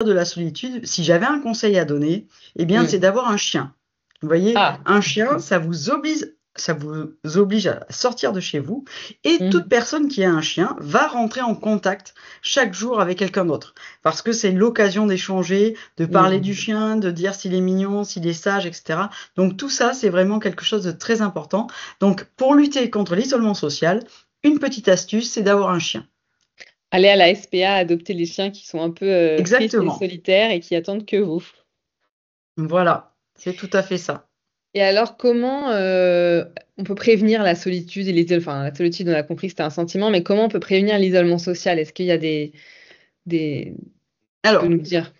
de la solitude, si j'avais un conseil à donner, eh bien, c'est Mm. d'avoir un chien. Vous voyez, Ah. un chien, ça vous oblige à sortir de chez vous et toute Mhm. personne qui a un chien va rentrer en contact chaque jour avec quelqu'un d'autre parce que c'est l'occasion d'échanger, de parler du Mm. chien, de dire s'il est mignon, s'il est sage, etc. Donc tout ça, c'est vraiment quelque chose de très important. Donc pour lutter contre l'isolement social, une petite astuce, c'est d'avoir un chien. Aller à la SPA, adopter les chiens qui sont un peu tristes et Exactement. solitaires et qui attendent que vous. Voilà, c'est tout à fait ça. Et alors, comment on peut prévenir la solitude et l'isolement? Enfin, la solitude, on a compris que c'était un sentiment, mais comment on peut prévenir l'isolement social? Est-ce qu'il y a des... Tu peux Alors, nous dire?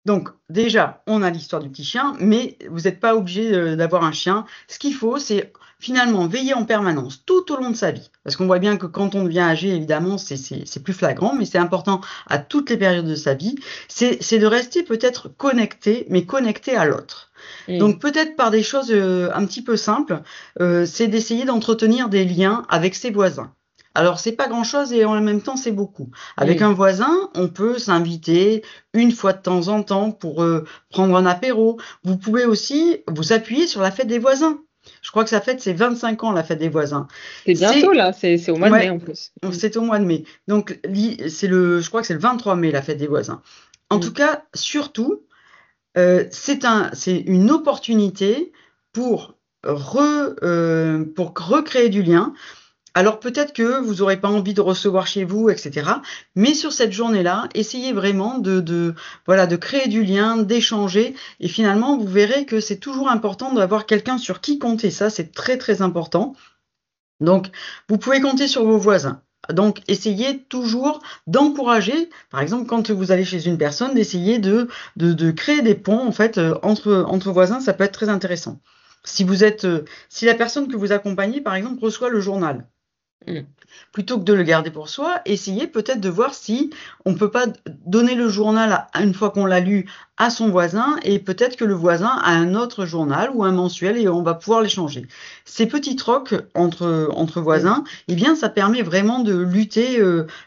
donc déjà, on a l'histoire du petit chien, mais vous n'êtes pas obligé d'avoir un chien. Ce qu'il faut, c'est finalement veiller en permanence tout au long de sa vie. Parce qu'on voit bien que quand on devient âgé, évidemment, c'est plus flagrant, mais c'est important à toutes les périodes de sa vie. C'est de rester peut-être connecté, mais connecté à l'autre. Mm. Donc peut-être par des choses un petit peu simples, c'est d'essayer d'entretenir des liens avec ses voisins. Alors c'est pas grand-chose et en même temps c'est beaucoup. Avec Mm. un voisin, on peut s'inviter une fois de temps en temps pour prendre un apéro. Vous pouvez aussi vous appuyer sur la fête des voisins. Je crois que sa fête, c'est 25 ans, la fête des voisins. C'est bientôt, C'est, là, c'est au mois de mai ouais, en plus. Mm. c'est au mois de mai. Donc, je crois que c'est le 23 mai, la fête des voisins. En tout Mm. cas, surtout, c'est une opportunité pour, pour recréer du lien. Alors peut-être que vous n'aurez pas envie de recevoir chez vous, etc. Mais sur cette journée-là, essayez vraiment voilà, de créer du lien, d'échanger. Et finalement, vous verrez que c'est toujours important d'avoir quelqu'un sur qui compter. Ça, c'est très, très important. Donc, vous pouvez compter sur vos voisins. Donc, essayez toujours d'encourager, par exemple, quand vous allez chez une personne, d'essayer de créer des ponts, en fait, entre voisins, ça peut être très intéressant. Si la personne que vous accompagnez, par exemple, reçoit le journal, Mm. plutôt que de le garder pour soi, essayez peut-être de voir si on peut pas donner le journal une fois qu'on l'a lu à son voisin et peut-être que le voisin a un autre journal ou un mensuel et on va pouvoir l'échanger. Ces petits trocs entre Mm. voisins, eh bien, ça permet vraiment de lutter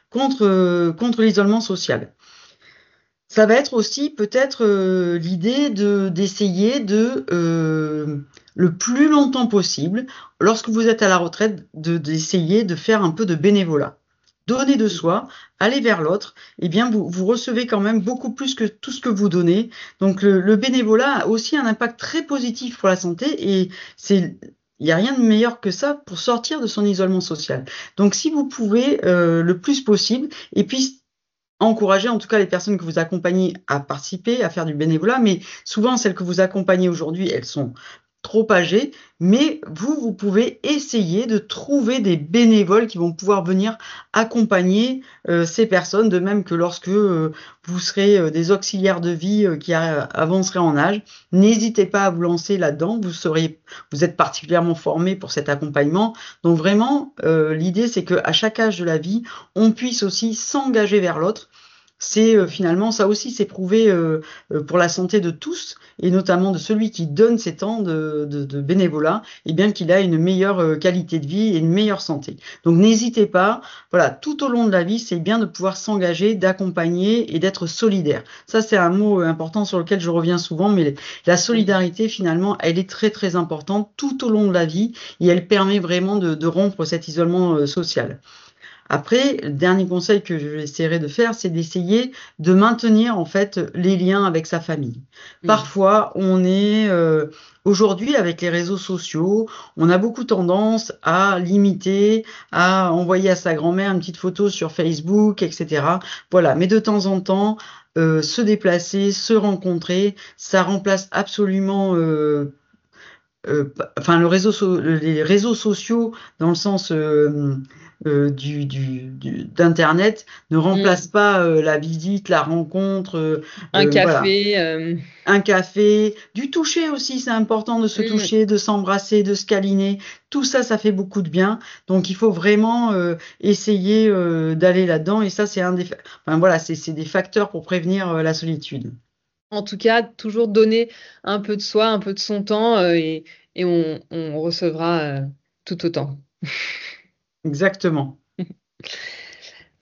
contre l'isolement social. Ça va être aussi peut-être l'idée d'essayer le plus longtemps possible, lorsque vous êtes à la retraite, d'essayer de faire un peu de bénévolat. Donner de soi, aller vers l'autre, eh bien vous recevez quand même beaucoup plus que tout ce que vous donnez. Donc le bénévolat a aussi un impact très positif pour la santé et il n'y a rien de meilleur que ça pour sortir de son isolement social. Donc si vous pouvez le plus possible, et puis encourager en tout cas les personnes que vous accompagnez à participer, à faire du bénévolat, mais souvent celles que vous accompagnez aujourd'hui, elles sont trop âgées, mais vous pouvez essayer de trouver des bénévoles qui vont pouvoir venir accompagner ces personnes, de même que lorsque vous serez des auxiliaires de vie qui avanceraient en âge, n'hésitez pas à vous lancer là-dedans, vous êtes particulièrement formé pour cet accompagnement, donc vraiment l'idée c'est qu'à chaque âge de la vie, on puisse aussi s'engager vers l'autre. C'est finalement ça aussi c'est prouvé pour la santé de tous et notamment de celui qui donne ses temps de bénévolat, et bien qu'il a une meilleure qualité de vie et une meilleure santé. Donc n'hésitez pas, voilà, tout au long de la vie, c'est bien de pouvoir s'engager, d'accompagner et d'être solidaire. Ça c'est un mot important sur lequel je reviens souvent, mais la Mm. solidarité finalement, elle est très très importante tout au long de la vie et elle permet vraiment de rompre cet isolement social. Après, le dernier conseil que j'essaierai de faire, c'est d'essayer de maintenir en fait les liens avec sa famille. Mm. Parfois, on est aujourd'hui avec les réseaux sociaux, on a beaucoup tendance à limiter, à envoyer à sa grand-mère une petite photo sur Facebook, etc. Voilà, mais de temps en temps, se déplacer, se rencontrer, ça remplace absolument enfin les réseaux sociaux dans le sens d'internet ne remplacent Mm. pas la visite, la rencontre, Un voilà, café. un café, du toucher aussi, c'est important de se Mm. toucher, de s'embrasser, de se câliner, tout ça, ça fait beaucoup de bien. Donc il faut vraiment essayer d'aller là-dedans et ça c'est enfin voilà, c'est des facteurs pour prévenir la solitude. En tout cas, toujours donner un peu de soi, un peu de son temps, et on recevra tout autant. Exactement.